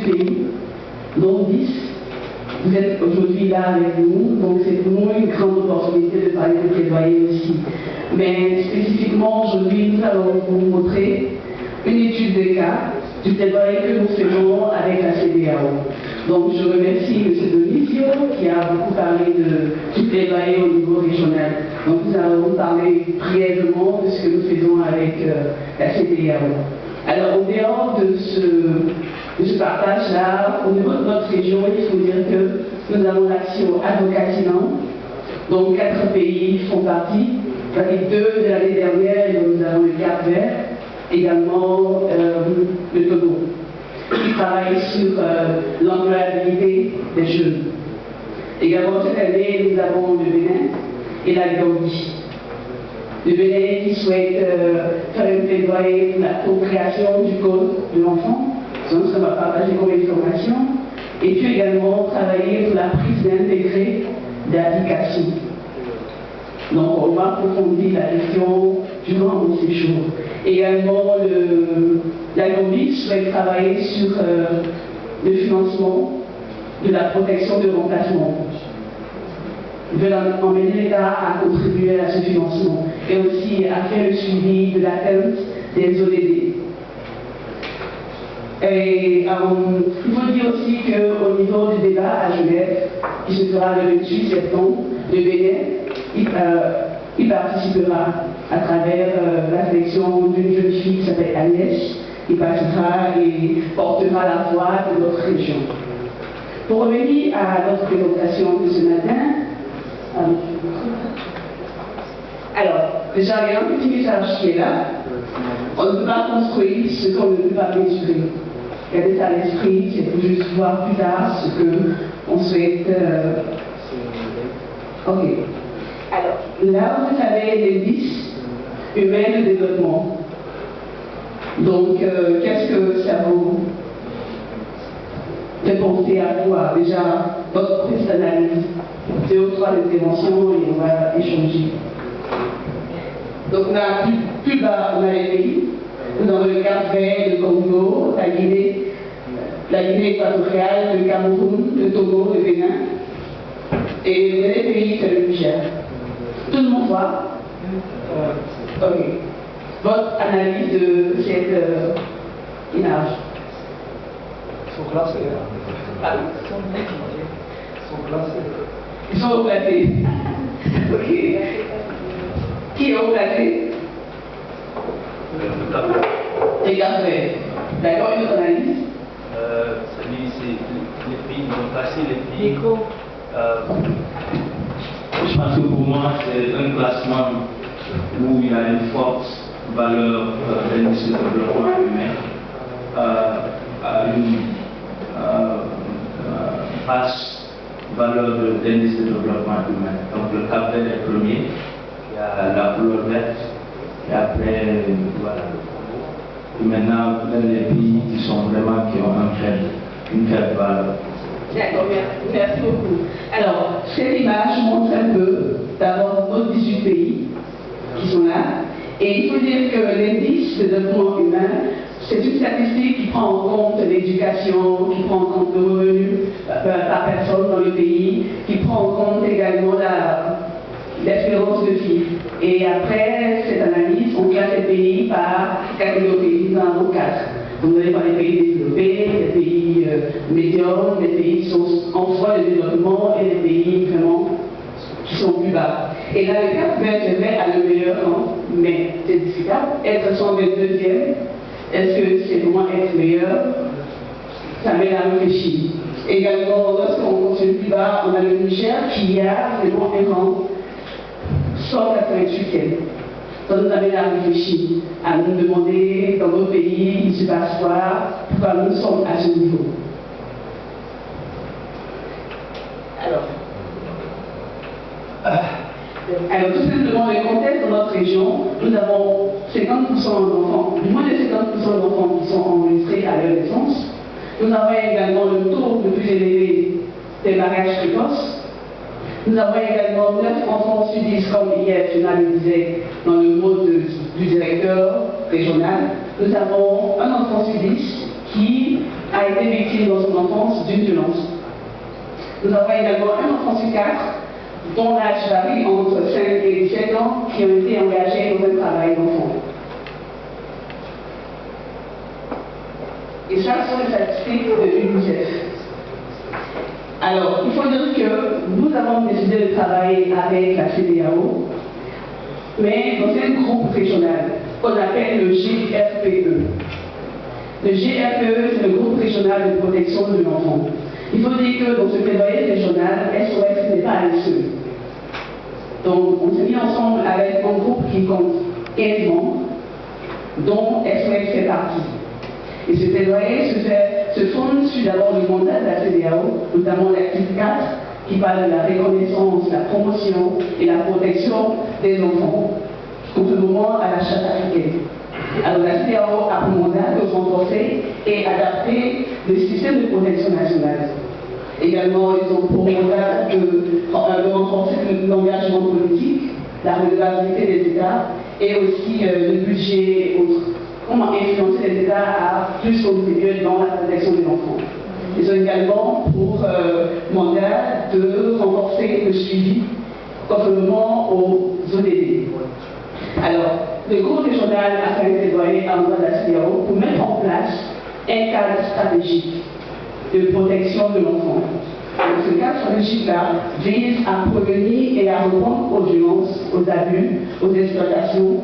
pays, donc 10. Vous êtes aujourd'hui là avec nous, donc c'est pour nous une grande opportunité de parler de plaidoyer aussi. Mais spécifiquement aujourd'hui, nous allons vous montrer une étude de cas du plaidoyer que nous faisons avec la CEDEAO. Donc je remercie M. Donizio qui a beaucoup parlé du plaidoyer au niveau régional. Donc nous allons parler brièvement de ce que nous faisons avec la CEDEAO. Alors au dehors de ce partage-là, au niveau de notre région, il faut dire que nous avons l'action Advocatinant, donc 4 pays font partie, avec 2 de l'année dernière, et nous avons le Cap-Vert, également le Togo, qui travaille sur l'employabilité des jeunes. Également cette année, nous avons le Bénin et la Gambie. Le Bénin qui souhaite faire une plaidoyer pour la création du code de l'enfant, donc ça va partager comme information, et puis également travailler sur la prise d'intégré d'application. Donc on va approfondir la question durant mon séjour. Également, la Gambie souhaite travailler sur le financement de la protection de remplacement. Ils veulent emmener l'État à contribuer à ce financement et aussi à faire le suivi de l'atteinte des ODD. Et il faut dire aussi qu'au niveau du débat à Genève, qui se fera le 28 septembre, le Bénin, il participera à travers la sélection d'une jeune fille qui s'appelle Agnès, qui passera et portera la voix de notre région. Pour revenir à notre présentation de ce matin, alors, déjà, il y a un petit message qui est là. On ne peut pas construire ce qu'on ne peut pas mesurer. Gardez ça à l'esprit, c'est pour juste voir plus tard ce qu'on souhaite. Ok. Alors, là, vous avez l'indice humain de développement. Donc, qu'est-ce que ça vous fait penser à quoi? Déjà, votre petite analyse, 2 ou 3 interventions et on va échanger. Donc, on a plus bas, on a les pays. Nous avons le Cap-Vert, le Congo, la Guinée équatoriale, le Cameroun, le Togo, le Bénin. Et le dernier pays, c'est le Niger. Tout le monde voit? Ok. Votre analyse de cette image? Ils sont classés. Pardon? Ils sont classés. Ils sont replacés. Ok. Qui est replacé? Les Cap-Vert. D'accord, une autre analyse? C'est les pays, ils ont classé les pays. Je pense que pour moi, c'est un classement où il y a une forte valeur d'indice de développement humain, une basse valeur d'indice de développement humain. Donc le Cap-Vert est premier, il y a la couleur verte, et après, voilà. Et maintenant, les pays qui sont vraiment, qui ont une faible valeur. D'accord, merci beaucoup. Alors, cette image montre un peu d'abord nos 18 pays qui sont là. Et il faut dire que l'indice de développement humain, c'est une statistique qui prend en compte l'éducation, qui prend en compte le revenu par personne dans le pays, qui prend en compte également l'espérance de vie. Et après cette analyse, on classe les pays par catégorie, nous en avons 4. Vous allez par les pays développés, les pays médiocres, les pays qui sont en voie de développement et les pays vraiment qui sont plus bas. Et là, le Cap-Vert a le meilleur rang, mais c'est discutable. Être 122e, est-ce que c'est vraiment être meilleur? Ça mène à réfléchir. Également, lorsqu'on continue plus bas, on a le Niger qui a vraiment un rang 188e. Ça nous amène à réfléchir, à nous demander dans nos pays, il se passe quoi, pourquoi nous sommes à ce niveau. Alors, tout simplement, le contexte dans notre région, nous avons 50% d'enfants, moins de 50% d'enfants qui sont enregistrés à leur naissance. Nous avons également le taux le plus élevé des mariages précoces. Nous avons également 9 enfants sur 10, comme hier, Fiona le disait, dans le mot du directeur régional. Nous avons un enfant sur 10 qui a été victime dans son enfance d'une violence. Nous avons également un enfant sur 4 dont l'âge varie entre 5 et 17 ans qui ont été engagés dans un travail d'enfant. Et ça sont les statistiques de l'UNICEF. Alors, il faut dire que nous avons décidé de travailler avec la CEDEAO, mais dans un groupe régional qu'on appelle le GRPE. Le GRPE, c'est le groupe régional de protection de l'enfant. Il faut dire que dans ce plaidoyer régional, SOS n'est pas allé seul. Donc, on s'est mis ensemble avec un groupe qui compte 15 membres, dont SOS fait partie. Et ce plaidoyer se fonde sur d'abord le mandat de la CEDEAO, notamment l'article 4, qui parle de la reconnaissance, la promotion et la protection des enfants, conformément à la charte africaine. Alors la CEDEAO a pour mandat de renforcer et adapter le système de protection nationale. Également, ils ont pour mandat de renforcer l'engagement politique, la redevabilité des États et aussi le budget et autres. Comment influencer les États à plus contribuer dans la protection de l'enfant. Ils ont également pour mandat de renforcer le suivi conformément aux ODD. Alors, le groupe régional a fait un plaidoyer en droit de la CEDEAO pour mettre en place un cadre stratégique de protection de l'enfant. Ce cadre stratégique-là vise à prévenir et à répondre aux violences, aux abus, aux exploitations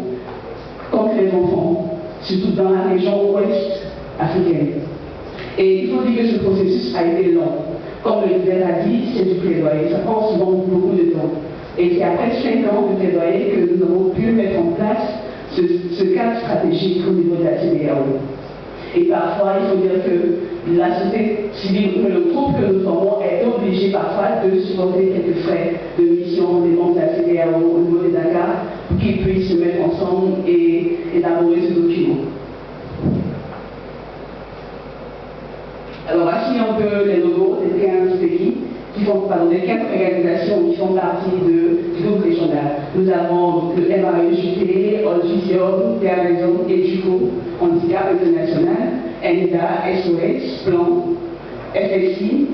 contre les enfants, surtout dans la région ouest africaine. Et il faut dire que ce processus a été long. Comme le leader a dit, c'est du plaidoyer, ça prend souvent beaucoup de temps. Et c'est après 5 ans de plaidoyer que nous avons pu mettre en place ce cadre stratégique au niveau de la CEDEAO. Et parfois, il faut dire que la société civile, le groupe que nous formons, est obligé parfois de supporter quelques frais de mission des membres de la CEDEAO au niveau des Dakar pour qu'ils puissent se mettre ensemble et élaborer ce document. Alors, voici un peu les logos des 15 pays qui font, pardon, des 4 organisations qui font partie du groupe régional. Nous avons le MAEJT, Olgisium, Terrorism, EDUCO, Handicap International, ENDA, SOS, Plan, FSI,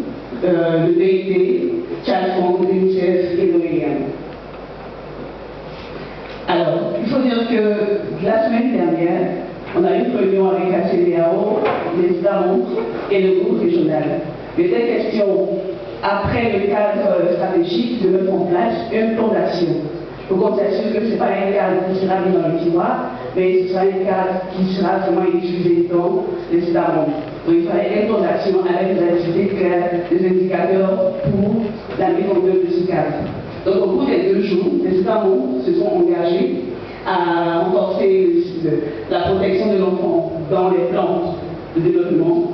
le DIT, Chalfond, l'UNICEF et l'OEM. Alors, il faut dire que la semaine dernière, on a eu une réunion avec la CEDEAO, les États membres et le groupe régional. Il était question, après le cadre stratégique, de mettre en place un plan d'action. Il faut qu'on s'assure que ce n'est pas un cadre qui sera mis dans le tiroir, mais ce sera un cadre qui sera vraiment utilisé dans les États membres. Donc il fallait un plan d'action avec des activités claires, des indicateurs pour la mise en œuvre de ce cadre. Donc au cours des 2 jours, les États membres se sont engagés à renforcer la protection de l'enfant dans les plans de développement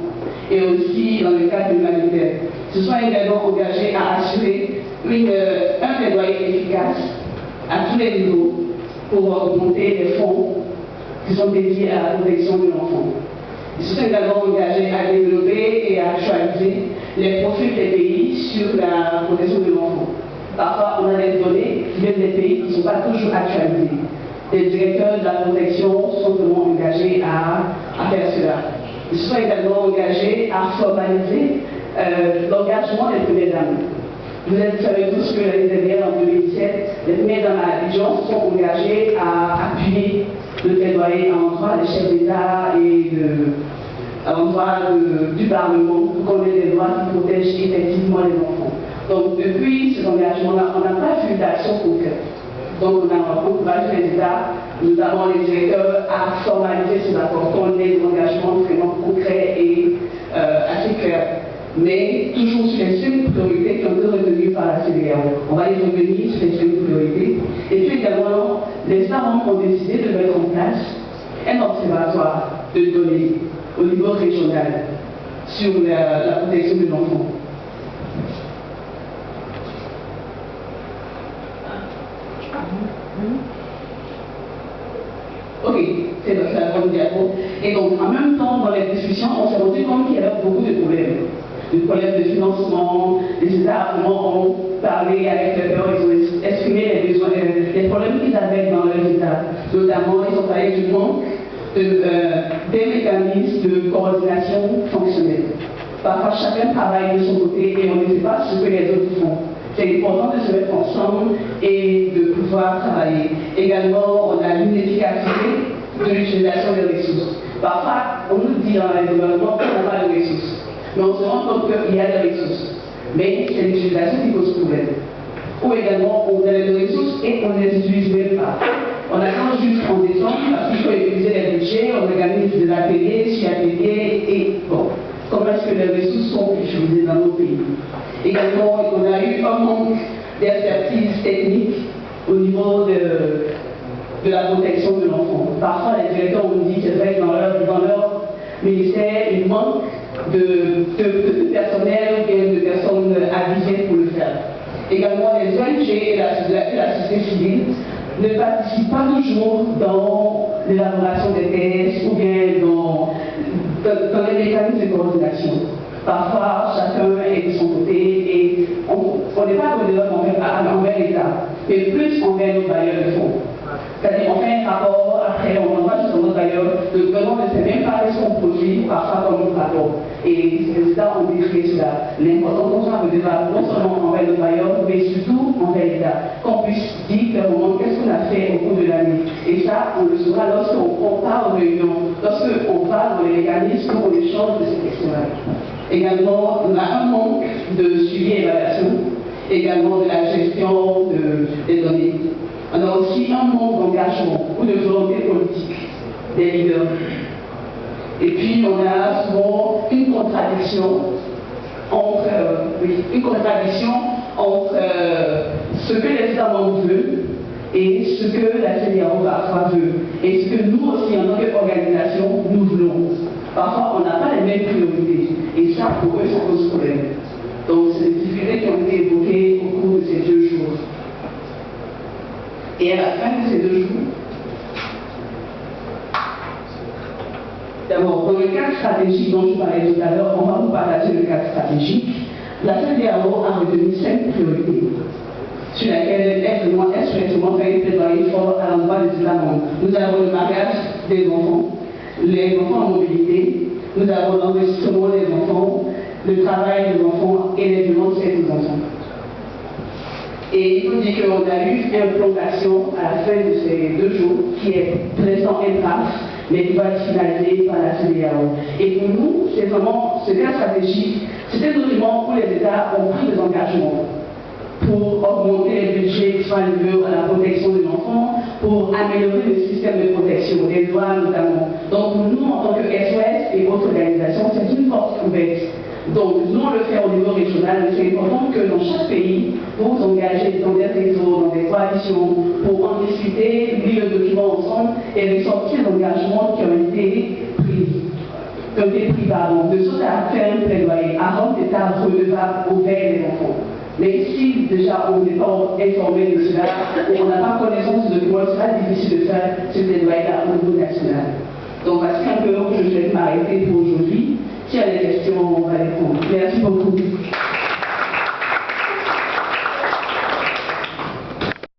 et aussi dans le cadre humanitaire. Se sont également engagés à assurer un plaidoyer efficace à tous les niveaux pour augmenter les fonds qui sont dédiés à la protection de l'enfant. Ils se sont également engagés à développer et à actualiser les profils des pays sur la protection de l'enfant. Parfois, on a des données qui viennent des pays qui ne sont pas toujours actualisées. Les directeurs de la protection sont vraiment engagés à faire cela. Ils se sont également engagés à formaliser l'engagement des premières dames. Vous savez tous que l'année dernière, en 2017, les premières dames à Abidjan se sont engagées à appuyer le plaidoyer à l'endroit des chefs d'État et à l'endroit du Parlement pour qu'on ait des lois qui protègent effectivement les enfants. Donc depuis cet engagement-là, on n'a pas vu d'action concrète. Donc on a encouragé les États, notamment les directeurs, à formaliser ces accords, qu'on ait des engagements vraiment concrets et assez clairs. Mais toujours sur les 5 priorités qui ont été retenues par la CEDEAO. On va y revenir sur les 5 priorités. Et puis également, les États membres ont décidé de mettre en place un observatoire de données au niveau régional sur la protection de l'enfant. Ok, c'est la bonne diapo. Et donc, en même temps, dans les discussions, on s'est rendu compte qu'il y avait beaucoup de problèmes. Des problèmes de financement, les États ont parlé avec les peurs, ils ont exprimé les besoins, les problèmes qu'ils avaient dans leurs États. Notamment, ils ont parlé du manque des mécanismes de coordination fonctionnelle. Parfois, chacun travaille de son côté et on ne sait pas ce que les autres font. C'est important de se mettre ensemble et de pouvoir travailler. Également, on a l'inefficacité de l'utilisation des ressources. Parfois, on nous dit dans les gouvernements qu'on n'a pas de ressources. Mais on se rend compte qu'il y a des ressources. Mais c'est l'utilisation qui pose problème. Ou également, on a des ressources et on ne les utilise même pas. On attend juste en décembre parce qu'il faut utiliser les budgets, on organise des ateliers, sur ateliers et bon. Comment est-ce que les ressources sont utilisées dans nos pays? Également, on a eu un manque d'expertise technique au niveau de la protection de l'enfant. Parfois, les directeurs ont dit, c'est vrai que dans leur ministère, il manque de personnel ou bien de personnes avisées pour le faire. Également, les ONG et la société civile ne participent pas toujours dans l'élaboration des tests ou bien dans les mécanismes de coordination. Parfois, chacun est de son côté et on n'est pas coordonné envers l'État, mais plus envers nos bailleurs de fonds. C'est-à-dire, on fait un rapport, après on envoie sur notre bailleur, le gouvernement ne sait même pas ce qu'on produit, parfois comme notre rapport. Et les résultats ont décrit cela. L'important qu'on soit le débat, non seulement envers le bailleur, mais surtout envers l'État. Qu'on puisse dire clairement qu'est-ce qu'on a fait au cours de l'année. Et ça, on le saura lorsqu'on part aux réunions, lorsqu'on parle dans les mécanismes, on échange de ces questions-là. Également, on a un manque de suivi et évaluation, également de la gestion des données. On a aussi un manque d'engagement ou de volonté politique des leaders. Et puis, on a souvent une contradiction entre ce que les États membres veulent et ce que la CEDEAO parfois veut. Et ce que nous aussi, en tant qu'organisation, nous voulons. Parfois, on n'a pas les mêmes priorités. Et ça, pour eux, ça pose problème. Donc, c'est des difficultés qui ont été évoquées au cours de ces 2 jours. Et à la fin de ces 2 jours, d'abord, dans le cadre stratégique dont je parlais tout à l'heure, on va vous partager le cadre stratégique. La CEDEAO a retenu 5 priorités sur lesquelles elle souhaite faire un plaidoyer fort à l'endroit des États membres. Nous avons le mariage des enfants, les enfants en mobilité, nous avons l'enregistrement des enfants, le travail des enfants et les violences faites aux enfants. Et il faut dire qu'on a eu une prolongation à la fin de ces 2 jours qui est pour l'instant un draft, mais qui va être finalisé par la CEDEAO. Et pour nous, c'est vraiment ce cas stratégique, c'est un document où les États ont pris des engagements pour augmenter les budgets qui sont alloués à la protection de l'enfant, pour améliorer le système de protection des droits notamment. Donc pour nous, en tant que SOS et autres organisations, c'est une porte ouverte. Donc nous on le fait au niveau régional, mais c'est important que dans chaque pays, vous vous engagez dans des réseaux, dans des coalitions, pour en discuter, lire le document ensemble et ressortir l'engagement qui ont été pris. De sorte à faire un plaidoyer, à rendre l'État redevable envers les enfants. Mais si déjà on n'est pas informé de cela, ou on n'a pas connaissance de document, c'est pas difficile de faire ce plaidoyer-là au niveau national. Donc voici un peu où je vais m'arrêter pour aujourd'hui. S'il y a des questions,